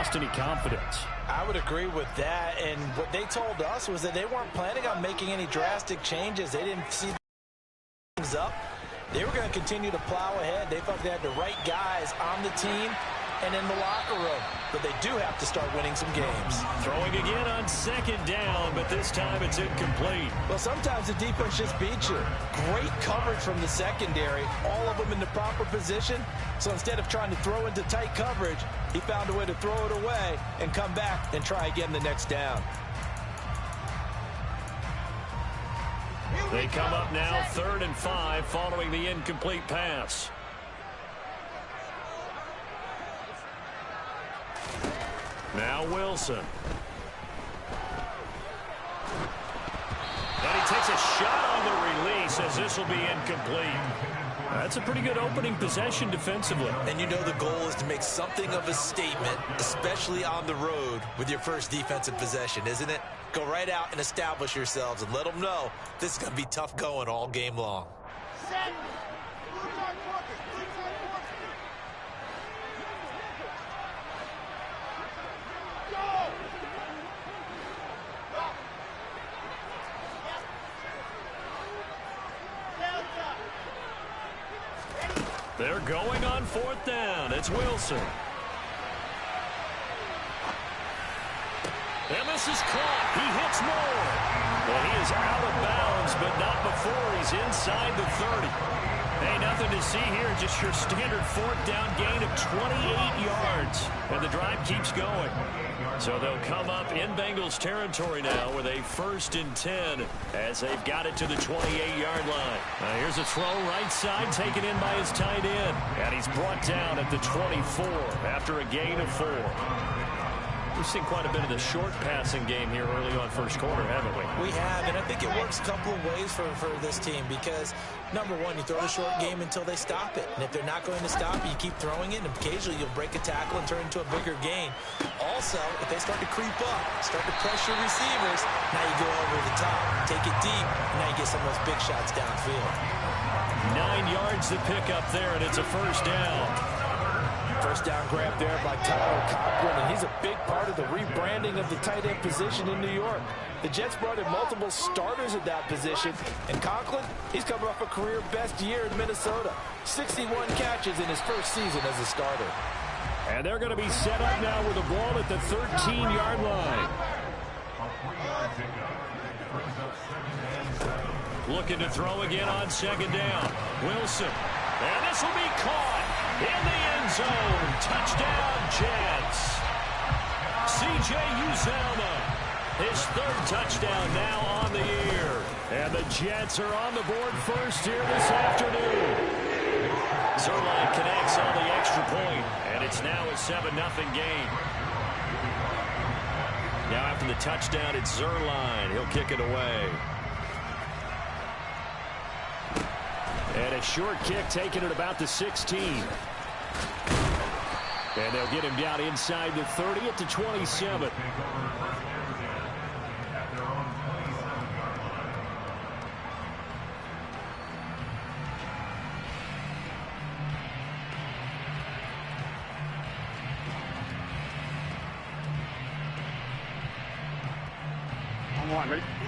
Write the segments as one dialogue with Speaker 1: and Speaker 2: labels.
Speaker 1: lost any confidence.
Speaker 2: I would agree with that, and what they told us was that they weren't planning on making any drastic changes. They didn't see things up. They were going to continue to plow ahead. They felt they had the right guys on the team and in the locker room, but they do have to start winning some games.
Speaker 1: Throwing again on second down, but this time it's incomplete.
Speaker 2: Well, sometimes the defense just beats you. Great coverage from the secondary, all of them in the proper position. So instead of trying to throw into tight coverage, he found a way to throw it away and come back and try again the next down.
Speaker 1: They come up now 3rd and 5 following the incomplete pass. Now Wilson. And he takes a shot on the release as this will be incomplete. That's a pretty good opening possession defensively.
Speaker 2: And you know the goal is to make something of a statement, especially on the road with your first defensive possession, isn't it? Go right out and establish yourselves and let them know this is going to be tough going all game long.
Speaker 1: They're going on 4th down. It's Wilson. And this is caught. He hits more. Well, he is out of bounds, but not before he's inside the 30. Hey, nothing to see here. Just your standard 4th down gain of 28 yards. And the drive keeps going. So they'll come up in Bengals territory now with a 1st and 10 as they've got it to the 28-yard line. Now here's a throw right side taken in by his tight end. And he's brought down at the 24 after a gain of 4. We've seen quite a bit of the short passing game here early on first quarter, haven't we?
Speaker 2: We have, and I think it works a couple of ways for this team because, number one, you throw the short game until they stop it. And if they're not going to stop it, you keep throwing it, and occasionally you'll break a tackle and turn it into a bigger gain. Also, if they start to creep up, start to pressure receivers, now you go over the top, take it deep, and now you get some of those big shots downfield.
Speaker 1: 9 yards to pick up there, and it's a 1st down.
Speaker 2: First down grab there by Tyler Conklin, and he's a big part of the rebranding of the tight end position in New York. The Jets brought in multiple starters at that position, and Conklin, he's coming off a career-best year in Minnesota. 61 catches in his first season as a starter.
Speaker 1: And they're going to be set up now with the ball at the 13-yard line. Looking to throw again on 2nd down. Wilson. And this will be caught in the end zone. Touchdown, Jets. C.J. Uzomah, his 3rd touchdown now on the year. And the Jets are on the board first here this afternoon. Zerline connects on the extra point, and it's now a 7-0 game. Now after the touchdown, it's Zerline. He'll kick it away. And a short kick taken at about the 16. And they'll get him down inside the 30 at the 27.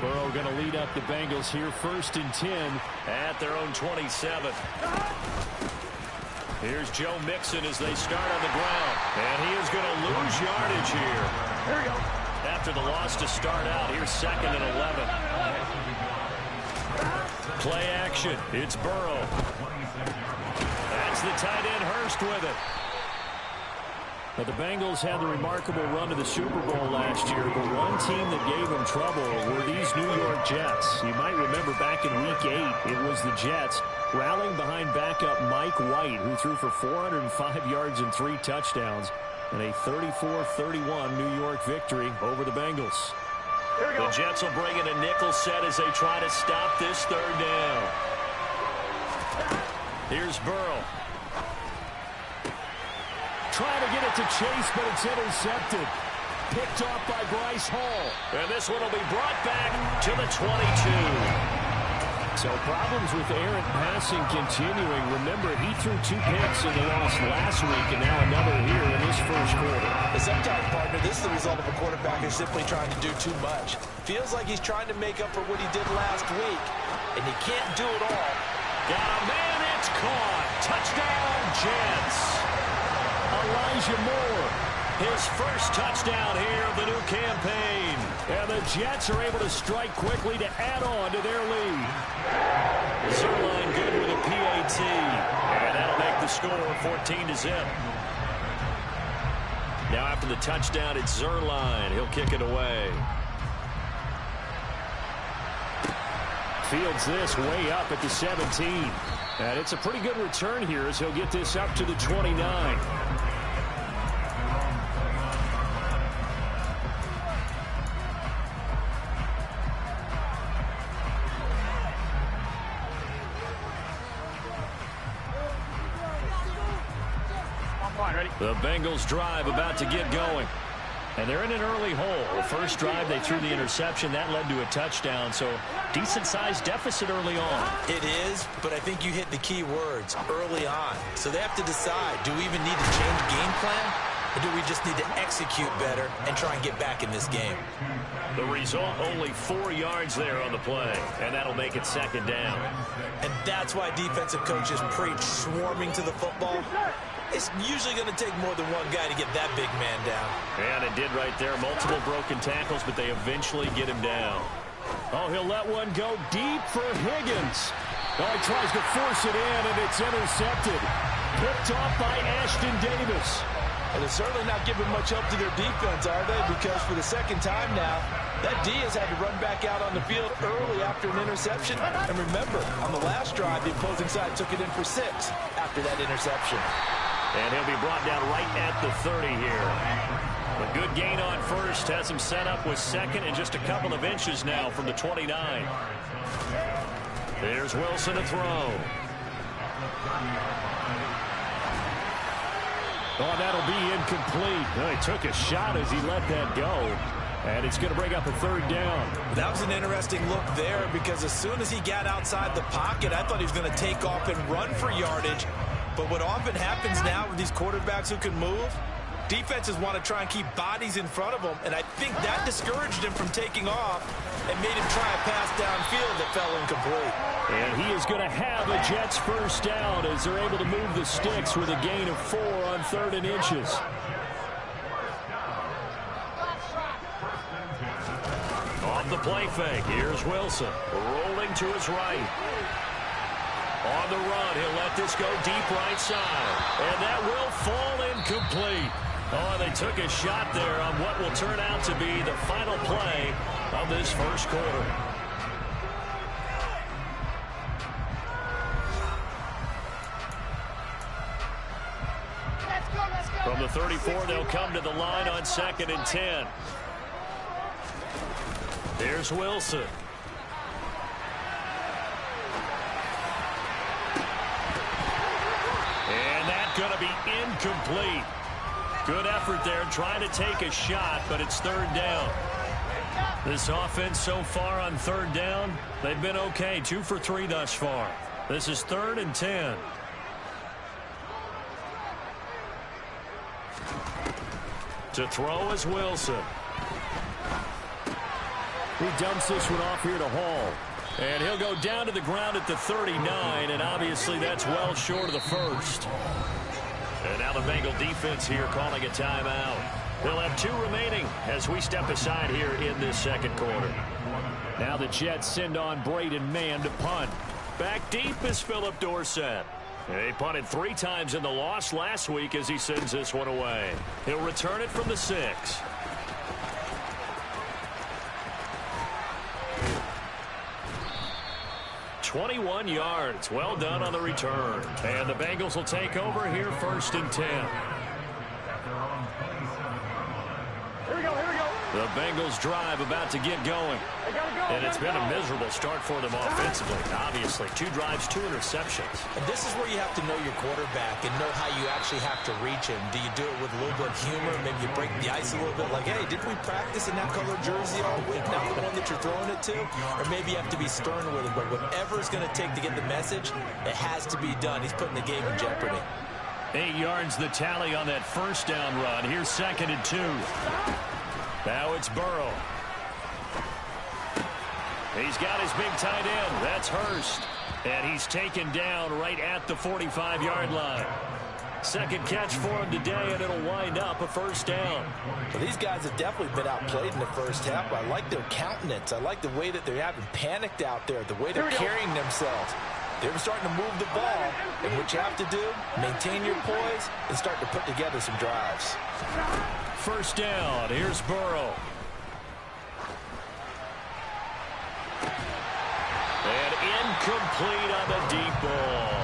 Speaker 1: Burrow going to lead up the Bengals here 1st and 10 at their own 27. Here's Joe Mixon as they start on the ground. And he is going to lose yardage here. There we go. After the loss to start out, here's 2nd and 11. Play action. It's Burrow. That's the tight end Hurst with it. Now, the Bengals had the remarkable run to the Super Bowl last year, but one team that gave them trouble were these New York Jets. You might remember back in Week 8, it was the Jets rallying behind backup Mike White, who threw for 405 yards and 3 touchdowns, and a 34-31 New York victory over the Bengals. The Jets will bring in a nickel set as they try to stop this 3rd down. Here's Burrow. Trying to get it to Chase, but it's intercepted. Picked off by Bryce Hall. And this one will be brought back to the 22. So problems with errant passing continuing. Remember, he threw 2 picks in the loss last week, and now another here in this first quarter.
Speaker 2: And sometimes, partner, this is the result of a quarterback who's simply trying to do too much. Feels like he's trying to make up for what he did last week, and he can't do it all.
Speaker 1: Got a man, it's caught. Touchdown, Jets. Elijah Moore, his first touchdown here of the new campaign. And the Jets are able to strike quickly to add on to their lead. Zerline good with a PAT. And that'll make the score 14-0. Now after the touchdown, it's Zerline. He'll kick it away. Fields this way up at the 17. And it's a pretty good return here as he'll get this up to the 29. The Bengals drive about to get going. And they're in an early hole. The first drive, they threw the interception. That led to a touchdown. So decent-sized deficit early on.
Speaker 2: It is, but I think you hit the key words, early on. So they have to decide, do we even need to change game plan? Or do we just need to execute better and try and get back in this game?
Speaker 1: The result, only 4 yards there on the play. And that'll make it second down.
Speaker 2: And that's why defensive coaches preach swarming to the football. It's usually going to take more than one guy to get that big man down.
Speaker 1: And it did right there. Multiple broken tackles, but they eventually get him down. Oh, he'll let one go deep for Higgins. Oh, he tries to force it in, and it's intercepted. Picked off by Ashton Davis.
Speaker 2: And they're certainly not giving much help to their defense, are they? Because for the second time now, that D has had to run back out on the field early after an interception. And remember, on the last drive, the opposing side took it in for 6 after that interception.
Speaker 1: And he'll be brought down right at the 30 here. A good gain on first has him set up with second and just a couple of inches now from the 29. There's Wilson to throw. Oh, that'll be incomplete. Well, he took a shot as he let that go. And it's going to bring up a third down.
Speaker 2: That was an interesting look there because as soon as he got outside the pocket, I thought he was going to take off and run for yardage. But what often happens now with these quarterbacks who can move, defenses want to try and keep bodies in front of them, and I think that discouraged him from taking off and made him try a pass downfield that fell incomplete.
Speaker 1: And he is going to have a Jets first down as they're able to move the sticks with a gain of 4 on 3rd and inches. Off the play fake, here's Wilson, rolling to his right. On the run, he'll let this go deep right side. And that will fall incomplete. Oh, they took a shot there on what will turn out to be the final play of this first quarter. From the 34, they'll come to the line on 2nd and 10. There's Wilson. Going to be incomplete. Good effort there trying to take a shot, but it's 3rd down. This offense so far on 3rd down, they've been okay. 2 for 3 thus far. This is 3rd and 10. To throw is Wilson. He dumps this one off here to Hall. And he'll go down to the ground at the 39, and obviously that's well short of the first. And now the Bengal defense here calling a timeout. They'll have 2 remaining as we step aside here in this second quarter. Now the Jets send on Braden Mann to punt. Back deep is Philip Dorsett. He punted 3 times in the loss last week as he sends this one away. He'll return it from the 6. "21 yards. Well done on the return. And the Bengals will take over here 1st and 10. The Bengals drive about to get going. And it's been a miserable start for them offensively. Obviously, 2 drives, 2 interceptions.
Speaker 2: And this is where you have to know your quarterback and know how you actually have to reach him. Do you do it with a little bit of humor? Maybe you break the ice a little bit like, hey, didn't we practice in that color jersey all week? Not the one that you're throwing it to? Or maybe you have to be stern with him. But whatever it's going to take to get the message, it has to be done. He's putting the game in jeopardy.
Speaker 1: 8 yards the tally on that first down run. Here's 2nd and 2. Now it's Burrow. He's got his big tight end. That's Hurst. And he's taken down right at the 45-yard line. Second catch for him today, and it'll wind up a first down.
Speaker 2: Well, these guys have definitely been outplayed in the first half. I like their countenance. I like the way that they haven't panicked out there, the way they're carrying themselves. They're starting to move the ball, and what you have to do, maintain your poise and start to put together some drives.
Speaker 1: First down, here's Burrow. And incomplete on the deep ball.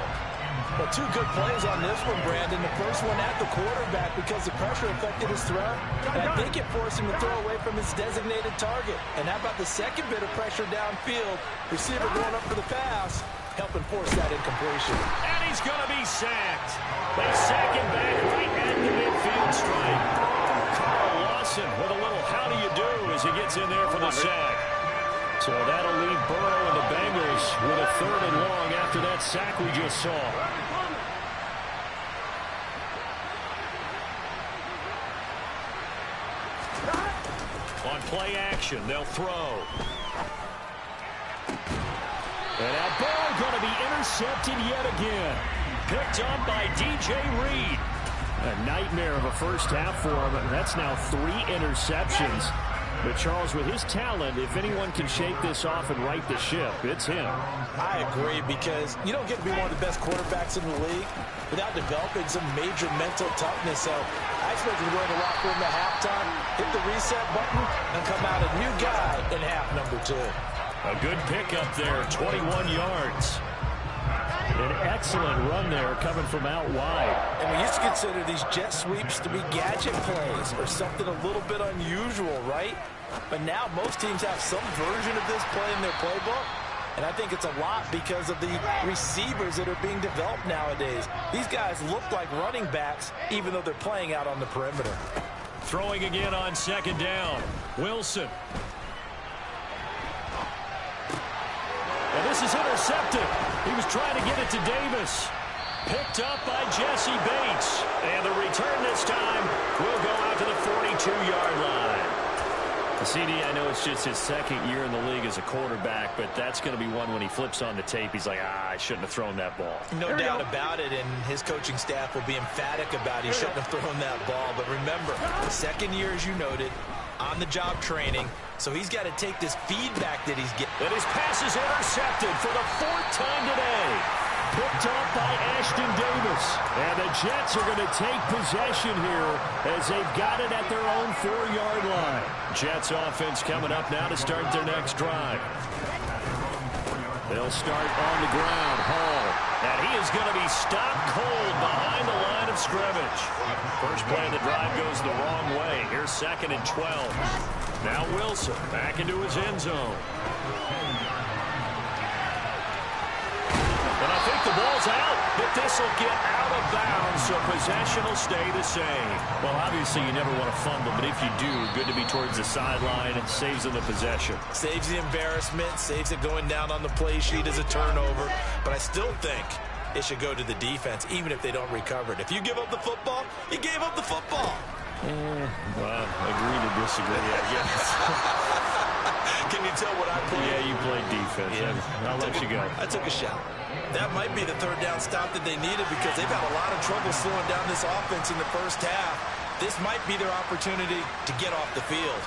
Speaker 2: Well, 2 good plays on this one, Brandon. The first one at the quarterback because the pressure affected his throw. And I think it forced him to throw away from his designated target. And how about the second bit of pressure downfield? Receiver going up for the pass, helping force that incompletion.
Speaker 1: And he's going to be sacked. They sack him back right at the midfield stripe. Carl Lawson with a little how do you do as he gets in there for the sack. So that'll leave Burrow and the Bengals with a 3rd and long after that sack we just saw. On play action, they'll throw. And that ball going to be intercepted yet again. Picked up by DJ Reed. A nightmare of a first half for him. That's now 3 interceptions. But, Charles, with his talent, if anyone can shake this off and right the ship, it's him.
Speaker 2: I agree, because you don't get to be one of the best quarterbacks in the league without developing some major mental toughness. So I expect him to go in the locker room at halftime, hit the reset button, and come out a new guy in half number 2.
Speaker 1: A good pickup there, 21 yards. An excellent run there coming from out wide.
Speaker 2: And we used to consider these jet sweeps to be gadget plays or something a little bit unusual, right? But now most teams have some version of this play in their playbook. And I think it's a lot because of the receivers that are being developed nowadays. These guys look like running backs even though they're playing out on the perimeter.
Speaker 1: Throwing again on 2nd down. Wilson. And this is intercepted. He was trying to get it to Davis. Picked up by Jesse Bates. And the return this time will go out to the 42-yard line. CD, I know it's just his 2nd year in the league as a quarterback, but that's going to be one when he flips on the tape, he's like, I shouldn't have thrown that ball.
Speaker 2: No doubt about it, and his coaching staff will be emphatic about he shouldn't have thrown that ball. But remember, 2nd year, as you noted, on-the-job training, so he's got to take this feedback that he's getting.
Speaker 1: And his pass is intercepted for the 4th time today. Picked up by Ashton Davis. And the Jets are going to take possession here as they've got it at their own 4-yard line. Jets offense coming up now to start their next drive. They'll start on the ground. Hall. And he is going to be stopped cold behind the line of scrimmage. First play of the drive goes the wrong way. Here's 2nd and 12. Now Wilson back into his end zone. And I think the ball's out, but this will get out of bounds, so possession will stay the same. Well, obviously, you never want to fumble, but if you do, good to be towards the sideline. It saves them the possession.
Speaker 2: Saves the embarrassment, saves it going down on the play sheet as a turnover. But I still think it should go to the defense, even if they don't recover it. If you give up the football, you gave up the football.
Speaker 1: Well, agree to disagree, I guess.
Speaker 2: Can you tell what I played?
Speaker 1: Yeah, you played defense. Yeah. I'll let you go.
Speaker 2: I took a shot. That might be the 3rd down stop that they needed because they've had a lot of trouble slowing down this offense in the first half. This might be their opportunity to get off the field.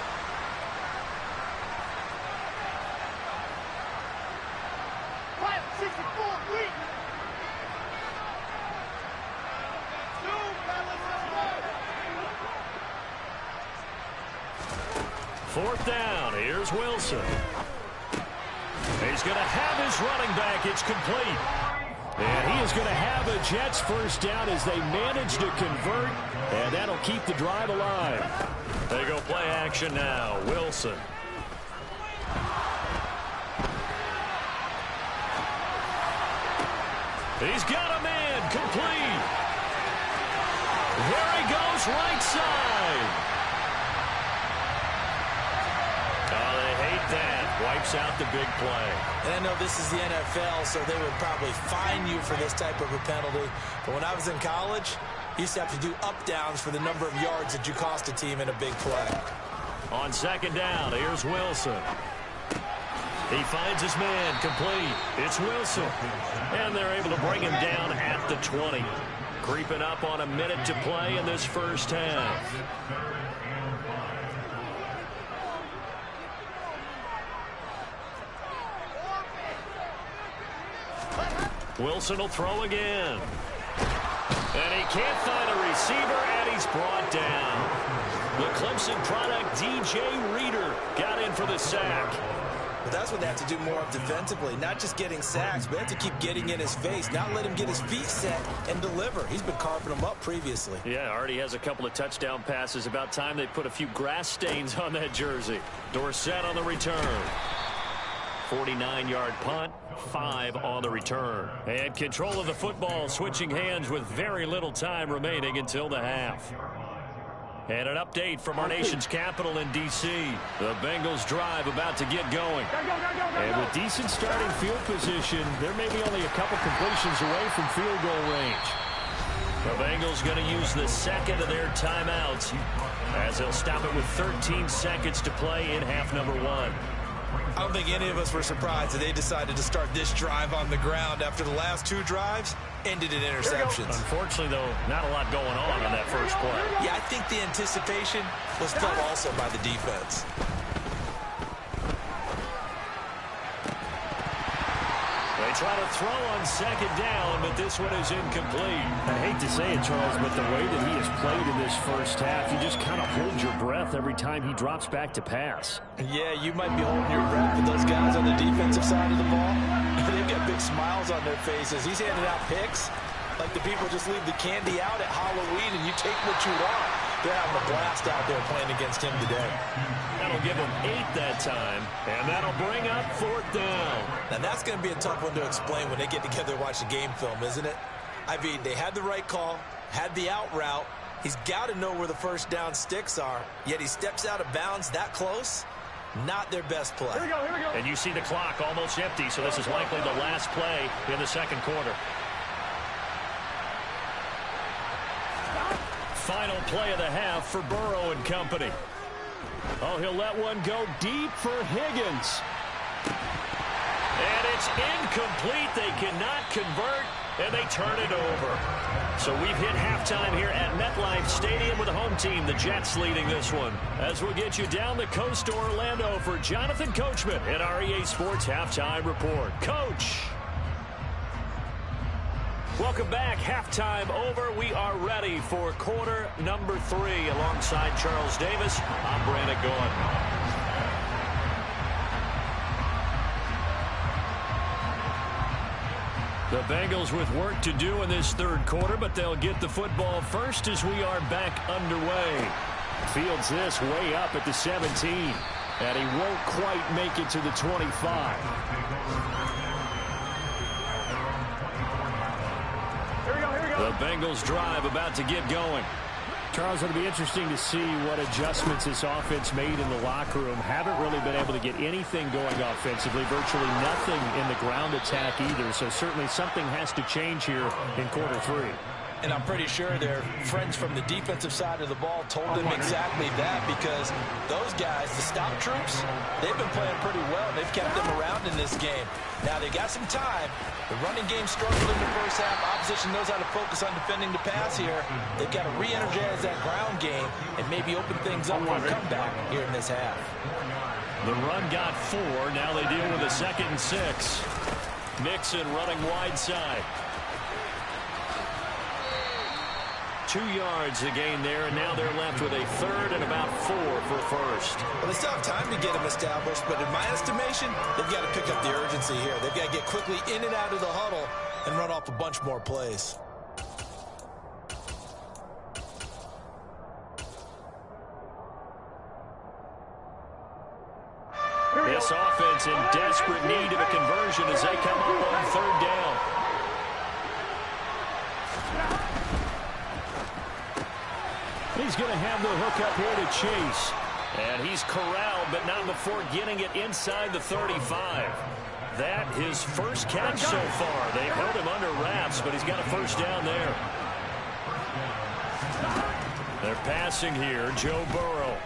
Speaker 1: Fourth down. Here's Wilson. He's going to have his running back. It's complete. And he is going to have a Jets first down as they manage to convert, and that'll keep the drive alive. They go play action now. Wilson. He's got a man complete. There he goes, right side. Oh, they hate that. Wipes out the big play.
Speaker 2: And I know this is the NFL, so they would probably fine you for this type of a penalty. But when I was in college, you used to have to do up-downs for the number of yards that you cost a team in a big play.
Speaker 1: On second down, here's Wilson. He finds his man complete. It's Wilson. And they're able to bring him down at the 20. Creeping up on a minute to play in this first half. Wilson will throw again. And he can't find a receiver, and he's brought down. The Clemson product, DJ Reader, got in for the sack.
Speaker 2: But that's what they have to do more of defensively. Not just getting sacks, but they have to keep getting in his face. Not let him get his feet set and deliver. He's been carving them up previously.
Speaker 1: Yeah, already has a couple of touchdown passes. About time they put a few grass stains on that jersey. Dorsett on the return. 49-yard punt, 5 on the return. And control of the football switching hands with very little time remaining until the half. And an update from our nation's capital in D.C. The Bengals drive about to get going. And with decent starting field position, they're maybe only a couple completions away from field goal range. The Bengals going to use the second of their timeouts as they'll stop it with 13 seconds to play in half number 1.
Speaker 2: I don't think any of us were surprised that they decided to start this drive on the ground after the last 2 drives ended in interceptions.
Speaker 1: Unfortunately, though, not a lot going on that first play.
Speaker 2: Yeah, I think the anticipation was felt also by the defense.
Speaker 1: They try to throw on second down, but this one is incomplete. I hate to say it, Charles, but the way that he has played in this first half, you just kind of hold your breath every time he drops back to pass.
Speaker 2: Yeah, you might be holding your breath, but those guys on the defensive side of the ball, they've got big smiles on their faces. He's handing out picks like the people just leave the candy out at Halloween and you take what you want. They're having a blast out there playing against him today.
Speaker 1: That'll give him 8 that time, and that'll bring up 4th down.
Speaker 2: Now, that's going to be a tough one to explain when they get together and watch the game film, isn't it? I mean, they had the right call, had the out route. He's got to know where the first down sticks are, yet he steps out of bounds that close. Not their best play.
Speaker 1: Here we go. And you see the clock almost empty, so this is likely the last play in the second quarter. Final play of the half for Burrow and company. Oh, he'll let one go deep for Higgins. And it's incomplete. They cannot convert, and they turn it over. So we've hit halftime here at MetLife Stadium with the home team, the Jets, leading this one. As we'll get you down the coast to Orlando for Jonathan Coachman at our EA Sports Halftime Report. Coach. Welcome back. Halftime over. We are ready for quarter number 3. Alongside Charles Davis, I'm Brandon Gaudin. The Bengals with work to do in this third quarter, but they'll get the football first as we are back underway. Fields this way up at the 17, and he won't quite make it to the 25. The Bengals drive about to get going. Charles, it'll be interesting to see what adjustments this offense made in the locker room. Haven't really been able to get anything going offensively. Virtually nothing in the ground attack either. So certainly something has to change here in quarter 3.
Speaker 2: And I'm pretty sure their friends from the defensive side of the ball told them exactly that, because those guys, the stop troops, they've been playing pretty well. They've kept them around in this game. Now, they got some time. The running game struggled in the first half. Opposition knows how to focus on defending the pass here. They've got to re-energize that ground game and maybe open things up for a comeback here in this half.
Speaker 1: The run got 4. Now they deal with a 2nd and 6. Mixon running wide side. 2 yards to gain there, and now they're left with a 3rd and about 4 for first.
Speaker 2: Well, they still have time to get them established, but in my estimation, they've got to pick up the urgency here. They've got to get quickly in and out of the huddle and run off a bunch more plays.
Speaker 1: This offense in desperate need of a conversion as they come up on third down. He's going to have the hook up here to Chase. And he's corralled, but not before getting it inside the 35. That his first catch so far. They've held him under wraps, but he's got a first down there. They're passing here. Joe Burrow.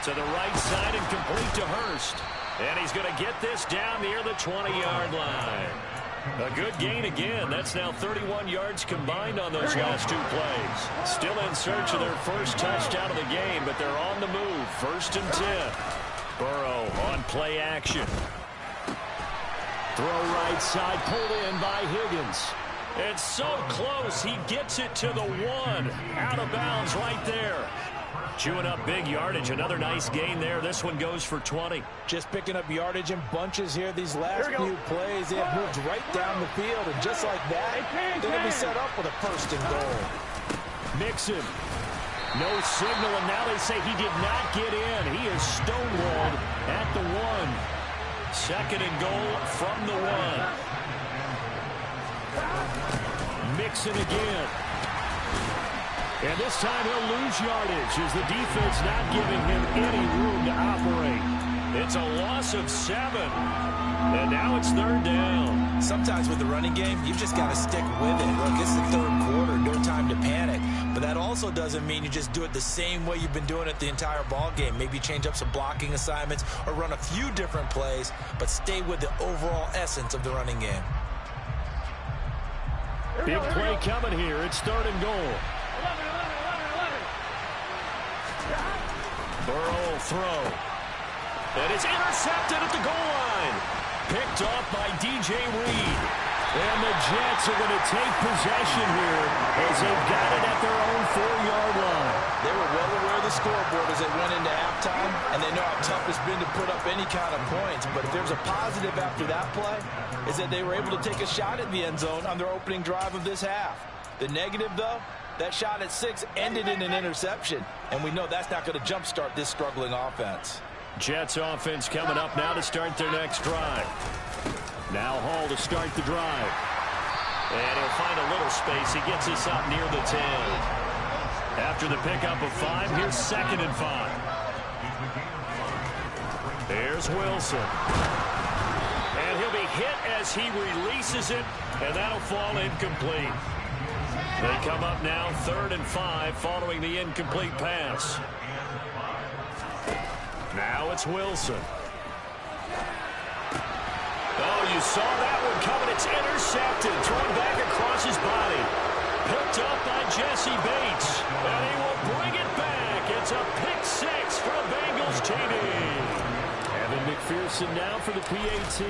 Speaker 1: To the right side and complete to Hurst. And he's going to get this down near the 20-yard line. A good gain again. That's now 31 yards combined on those last two plays. Still in search of their first touchdown of the game, but they're on the move. 1st and 10. Burrow on play action. Throw right side, pulled in by Higgins. It's so close, he gets it to the 1. Out of bounds right there. Chewing up big yardage. Another nice gain there. This one goes for 20.
Speaker 2: Just picking up yardage in bunches here. These last few plays, they have moved right down the field. And just like that, they're going to be set up with a 1st and goal.
Speaker 1: Mixon. No signal, and now they say he did not get in. He is stonewalled at the 1. 2nd and goal from the 1. Mixon again. And this time he'll lose yardage as the defense not giving him any room to operate. It's a loss of 7. And now it's 3rd down.
Speaker 2: Sometimes with the running game, you've just got to stick with it. Look, it's the 3rd quarter, no time to panic. But that also doesn't mean you just do it the same way you've been doing it the entire ball game. Maybe change up some blocking assignments or run a few different plays, but stay with the overall essence of the running game.
Speaker 1: Big play coming here. It's 3rd and goal. Burrow will throw. And it's intercepted at the goal line. Picked off by DJ Reed. And the Jets are going to take possession here as they've got it at their own 4-yard line.
Speaker 2: They were well aware of the scoreboard as they went into halftime, and they know how tough it's been to put up any kind of points. But if there's a positive after that play, is that they were able to take a shot at the end zone on their opening drive of this half. The negative, though, that shot at 6 ended in an interception, and we know that's not going to jumpstart this struggling offense.
Speaker 1: Jets offense coming up now to start their next drive. Now Hall to start the drive. And he'll find a little space. He gets us up near the 10. After the pickup of 5, here's 2nd and 5. There's Wilson. And he'll be hit as he releases it, and that'll fall incomplete. They come up now 3rd and 5 following the incomplete pass. Now it's Wilson. Oh, you saw that one coming. It's intercepted. Thrown back across his body. Picked up by Jesse Bates. And he will bring it back. It's a pick 6 for the Bengals TD. Evan McPherson now for the PAT.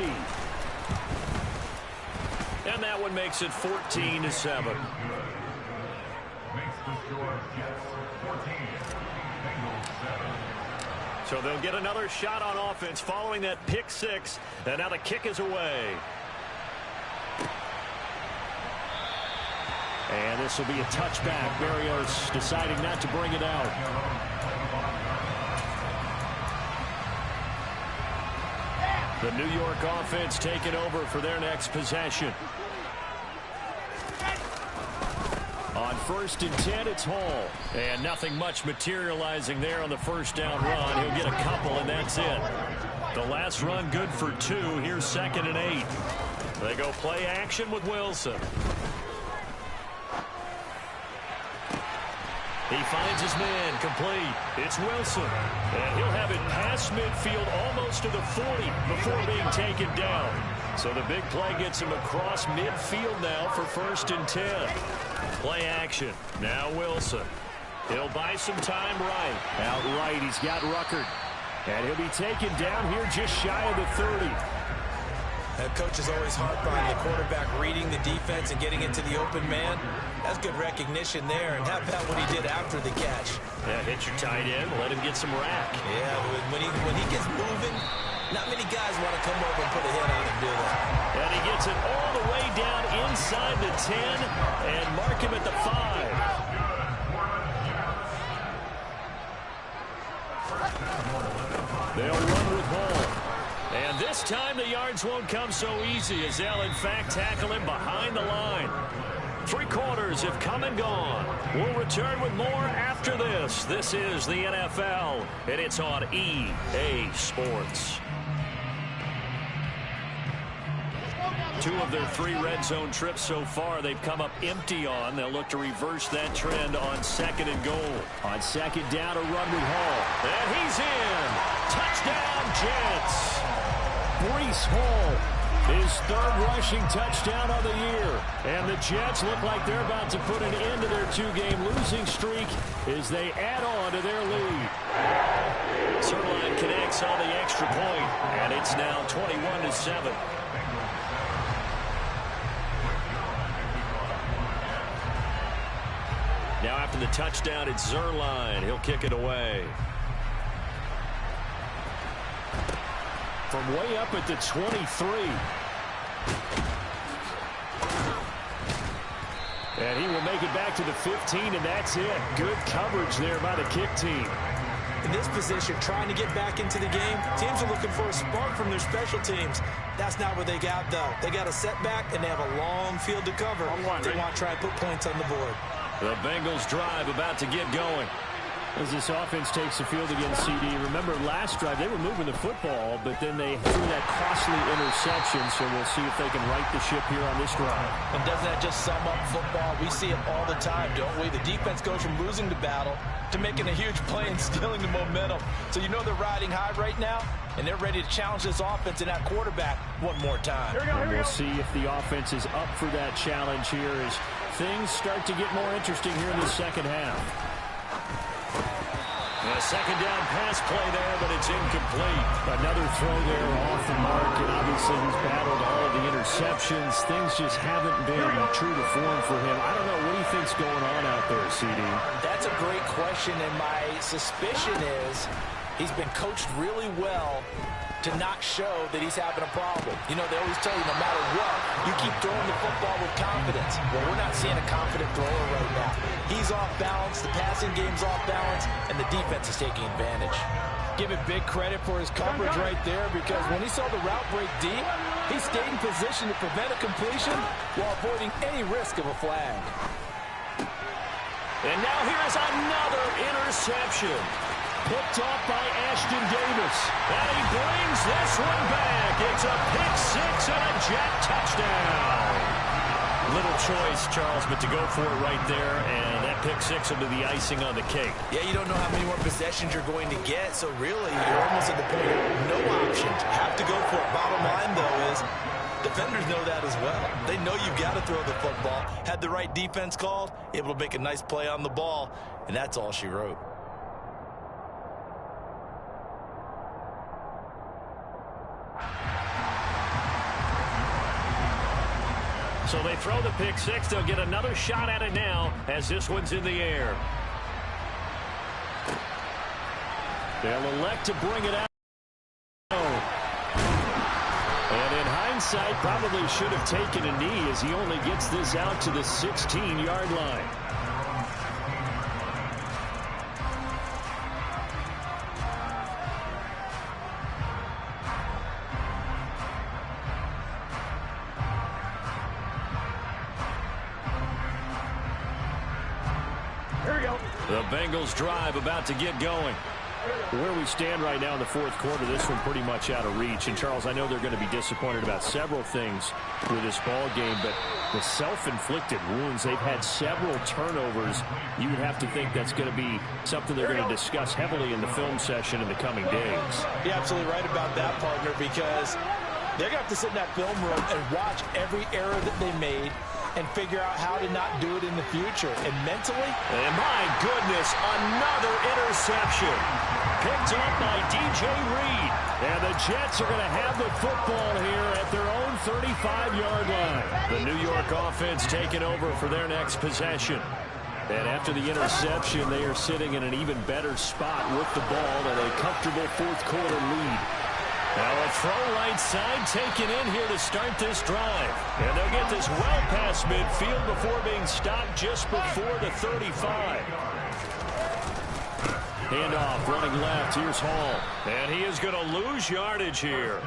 Speaker 1: And that one makes it 14-7. So they'll get another shot on offense following that pick 6. And now the kick is away. And this will be a touchback. Berrios deciding not to bring it out. The New York offense taking over for their next possession. On 1st and 10, it's Hall. And nothing much materializing there on the 1st down run. He'll get a couple, and that's it. The last run good for 2. Here's 2nd and 8. They go play action with Wilson. He finds his man complete. It's Wilson. And he'll have it past midfield almost to the 40 before being taken down. So the big play gets him across midfield now for 1st and 10. Play action. Now Wilson. He'll buy some time right. Out right, he's got Ruckert. And he'll be taken down here just shy of the 30.
Speaker 2: That coach is always harped on the quarterback reading the defense and getting into the open man. That's good recognition there. And how about what he did after the catch?
Speaker 1: Yeah, hit your tight end. Let him get some rack.
Speaker 2: Yeah, when he gets moving, Not many guys want to come over and put a hit on him, do they?
Speaker 1: And he gets it all the way down inside the 10 and mark him at the 5. They'll run with Hall. And this time the yards won't come so easy as they'll in fact tackle him behind the line. 3 quarters have come and gone. We'll return with more after this. This is the NFL, and it's on EA Sports. 2 of their 3 red zone trips so far they've come up empty on. They'll look to reverse that trend on 2nd and goal. On 2nd down, a run with Hall. And he's in. Touchdown, Jets. Breece Hall, his 3rd rushing touchdown of the year. And the Jets look like they're about to put an end to their 2-game losing streak as they add on to their lead. Zerline connects on the extra point, and it's now 21-7. Now after the touchdown, it's Zerline. He'll kick it away. From way up at the 23. And he will make it back to the 15, and that's it. Good coverage there by the kick team.
Speaker 2: In this position, trying to get back into the game, teams are looking for a spark from their special teams. That's not what they got, though. They got a setback, and they have a long field to cover. They want to try and put points on the board.
Speaker 1: The Bengals drive about to get going. As this offense takes the field against CD, remember last drive they were moving the football, but then they threw that costly interception, so we'll see if they can right the ship here on this drive.
Speaker 2: And doesn't that just sum up football? We see it all the time, don't we? The defense goes from losing the battle to making a huge play and stealing the momentum. So you know they're riding high right now, and they're ready to challenge this offense and that quarterback one more time.
Speaker 1: And we'll see if the offense is up for that challenge here as things start to get more interesting here in the second half. A 2nd down pass play there, but it's incomplete. Another throw there off the mark, and obviously he's battled all of the interceptions. Things just haven't been true to form for him. I don't know. What do you think's going on out there, CD?
Speaker 2: That's a great question, and my suspicion is he's been coached really well to not show that he's having a problem. You know, they always tell you no matter what, you keep throwing the football with confidence. Well, we're not seeing a confident thrower right now. He's off balance, the passing game's off balance, and the defense is taking advantage. Give it big credit for his coverage right there, because when he saw the route break deep, he stayed in position to prevent a completion while avoiding any risk of a flag.
Speaker 1: And now here is another interception. Picked off by Ashton Davis. And he brings this one back. It's a pick 6 and a Jet touchdown. Little choice, Charles, but to go for it right there, and that pick 6 will be the icing on the cake.
Speaker 2: Yeah, you don't know how many more possessions you're going to get, so really you're almost at the point of no options. Have to go for it. Bottom line, though, is defenders know that as well. They know you've got to throw the football. Had the right defense called, able to make a nice play on the ball, and that's all she wrote.
Speaker 1: So they throw the pick 6. They'll get another shot at it now as this one's in the air. They'll elect to bring it out. And in hindsight, probably should have taken a knee as he only gets this out to the 16-yard line. The Bengals drive about to get going. Where we stand right now in the 4th quarter, this one pretty much out of reach. And, Charles, I know they're going to be disappointed about several things with this ball game, but the self-inflicted wounds, they've had several turnovers. You would have to think that's going to be something they're going to discuss heavily in the film session in the coming days.
Speaker 2: You're absolutely right about that, partner, because they're going to have to sit in that film room and watch every error that they made and figure out how to not do it in the future. And mentally,
Speaker 1: and my goodness, another interception. Picked up by DJ Reed. And the Jets are going to have the football here at their own 35-yard line. The New York offense taking over for their next possession. And after the interception, they are sitting in an even better spot with the ball and a comfortable 4th quarter lead. Now a throw right side taken in here to start this drive. And they'll get this well past midfield before being stopped just before the 35. Handoff running left. Here's Hall. And he is going to lose yardage here.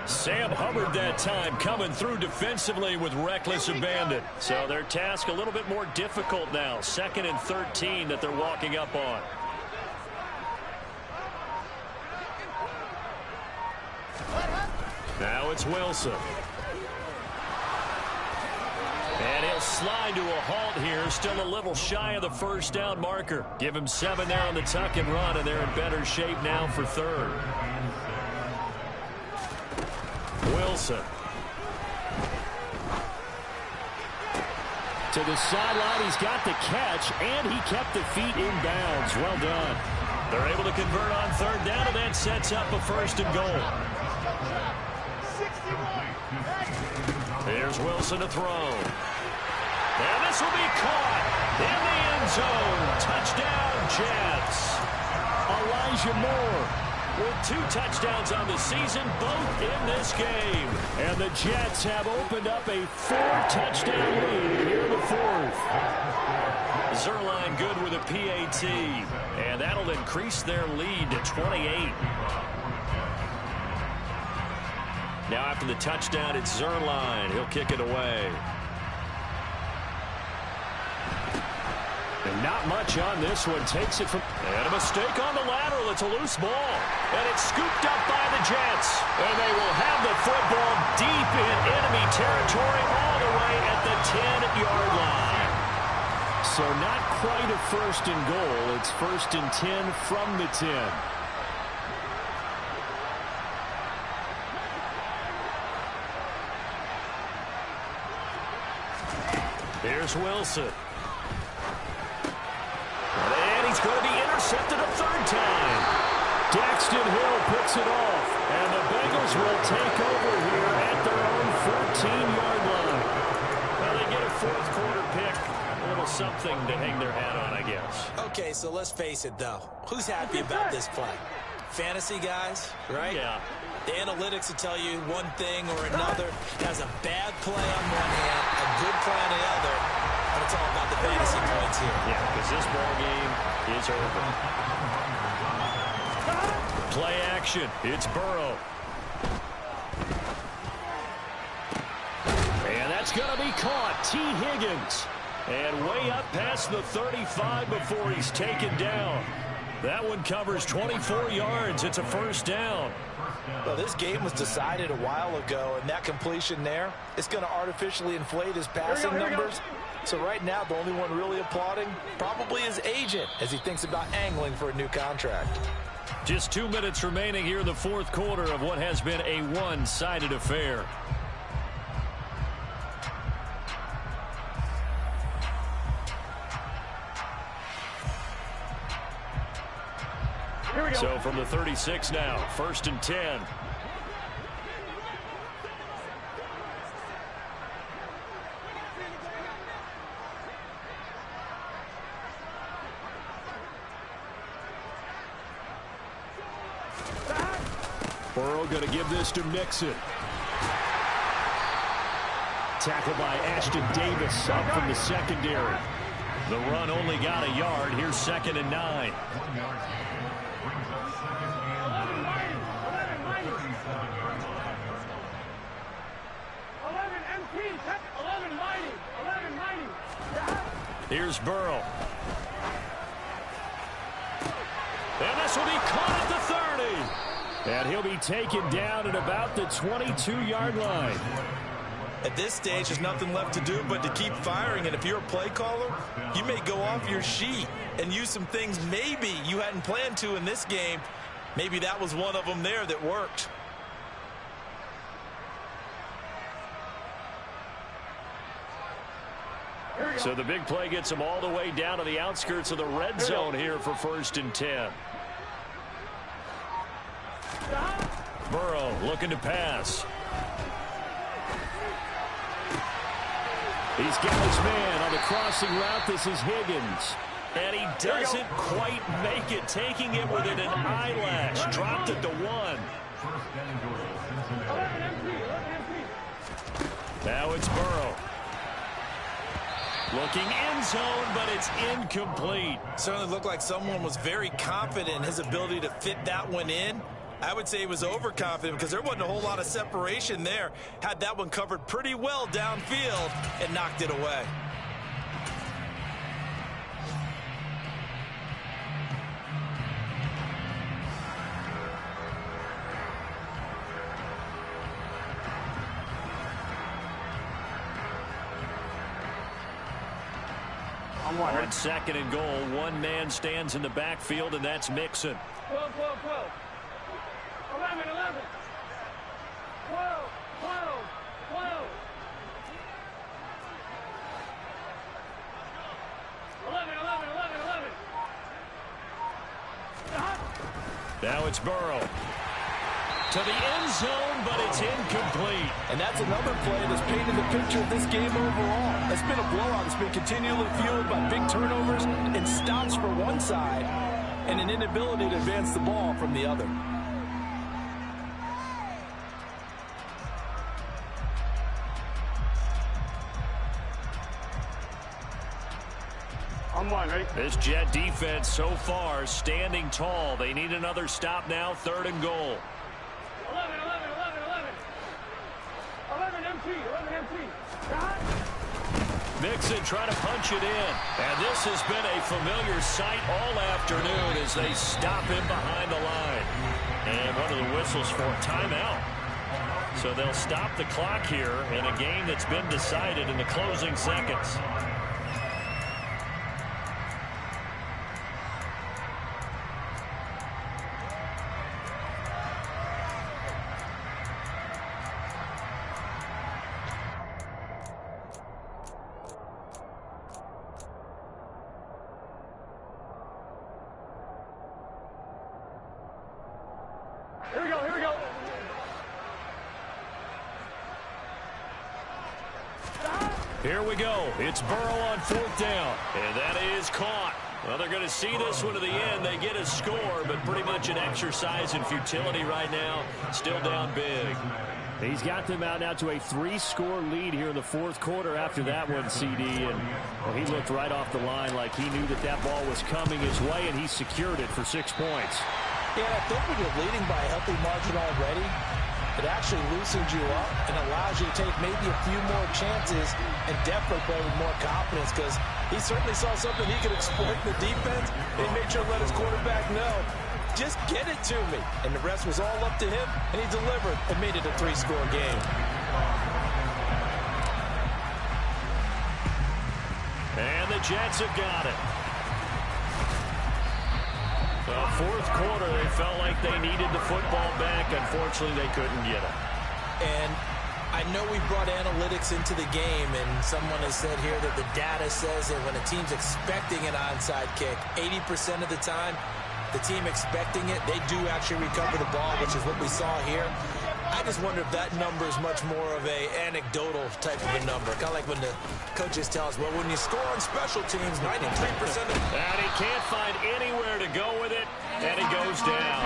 Speaker 1: Sam Hubbard that time coming through defensively with reckless abandon. So their task a little bit more difficult now. 2nd and 13 that they're walking up on. Now it's Wilson. And he'll slide to a halt here. Still a little shy of the first down marker. Give him 7 there on the tuck and run, and they're in better shape now for 3rd. Wilson. To the sideline, he's got the catch, and he kept the feet in bounds. Well done. They're able to convert on 3rd down, and that sets up a 1st and goal. Here's Wilson to throw. And this will be caught in the end zone. Touchdown, Jets. Elijah Moore with 2 touchdowns on the season, both in this game. And the Jets have opened up a 4-touchdown lead here in the 4th. Zerline good with a PAT. And that'll increase their lead to 28. Now after the touchdown, it's Zerline. He'll kick it away. And not much on this one. Takes it from... And a mistake on the lateral. It's a loose ball. And it's scooped up by the Jets. And they will have the football deep in enemy territory all the way at the 10-yard line. So not quite a 1st and goal. It's 1st and 10 from the 10. Here's Wilson. And he's going to be intercepted a 3rd time. Daxton Hill picks it off. And the Bengals will take over here at their own 14-yard line. Well, they get a 4th quarter pick. A little something to hang their hat on, I guess.
Speaker 2: Okay, so let's face it, though. Who's happy about this play? Fantasy guys, right?
Speaker 1: Yeah.
Speaker 2: The analytics will tell you one thing or another. Has a bad play on one hand, a good play on the other, but it's all about the fantasy points here.
Speaker 1: Yeah, because this ball game is over. Play action. It's Burrow. And that's going to be caught. T. Higgins. And way up past the 35 before he's taken down. That one covers 24 yards. It's a 1st down.
Speaker 2: Well, this game was decided a while ago, and that completion there, it's going to artificially inflate his passing numbers. So right now, the only one really applauding probably his agent as he thinks about angling for a new contract.
Speaker 1: Just 2 minutes remaining here in the 4th quarter of what has been a one-sided affair. So from the 36 now, 1st and 10. Burrow going to give this to Mixon. Tackled by Ashton Davis up from the secondary. The run only got a yard. Here's 2nd and 9. Here's Burrow. And this will be caught at the 30. And he'll be taken down at about the 22-yard line.
Speaker 2: At this stage, there's nothing left to do but to keep firing. And if you're a play caller, you may go off your sheet and use some things maybe you hadn't planned to in this game. Maybe that was one of them there that worked.
Speaker 1: So the big play gets him all the way down to the outskirts of the red zone here for 1st and 10. Burrow looking to pass. He's got his man on the crossing route. This is Higgins. And he doesn't quite make it, taking it within an eyelash. Dropped it to 1. Now it's Burrow. Looking end zone, but it's incomplete.
Speaker 2: Certainly looked like someone was very confident in his ability to fit that one in. I would say he was overconfident because there wasn't a whole lot of separation there. Had that one covered pretty well downfield and knocked it away.
Speaker 1: On second and goal, one man stands in the backfield, and that's Mixon.
Speaker 3: 12, 12, 12. 11, 11. 12, 12, 12. 11, 11, 11, 11.
Speaker 1: Now it's Burrow. To the end zone, but it's incomplete.
Speaker 4: And that's another play that's painted the picture of this game overall. It's been a blowout. It's been continually fueled by big turnovers and stops for one side and an inability to advance the ball from the other.
Speaker 3: On one, ready?
Speaker 1: This Jet defense so far standing tall. They need another stop now, third and goal.
Speaker 3: 11, 11, 11, 11. 11 MT, 11 MT.
Speaker 1: Mixon trying to punch it in. And this has been a familiar sight all afternoon as they stop him behind the line. And one of the whistles for a timeout. So they'll stop the clock here in a game that's been decided in the closing seconds.
Speaker 3: Here we go, here we go.
Speaker 1: Here we go. It's Burrow on fourth down. And that is caught. Well, they're going to see this one to the end. They get a score, but pretty much an exercise in futility right now. Still down big. He's got them out now to a 3-score lead here in the fourth quarter after that one, CD. And well, he looked right off the line like he knew that that ball was coming his way, and he secured it for 6 points.
Speaker 2: Yeah, I think when you're leading by a healthy margin already, it actually loosens you up and allows you to take maybe a few more chances and definitely play with more confidence because he certainly saw something he could exploit in the defense and he made sure to let his quarterback know, just get it to me. And the rest was all up to him, and he delivered and made it a 3-score game.
Speaker 1: And the Jets have got it. Fourth quarter, they felt like they needed the football back. Unfortunately, they couldn't get it.
Speaker 2: And I know we brought analytics into the game, and someone has said here that the data says that when a team's expecting an onside kick, 80% of the time, the team expecting it, they do actually recover the ball, which is what we saw here. I just wonder if that number is much more of a anecdotal type of a number. Kind of like when the coaches tell us, well, when you score on special teams, 93% of...
Speaker 1: And he can't find anywhere to go with it, and he goes down.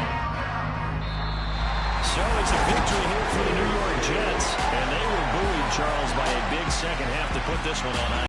Speaker 1: So it's a victory here for the New York Jets, and they were buoyed, Charles, by a big second half to put this one on ice.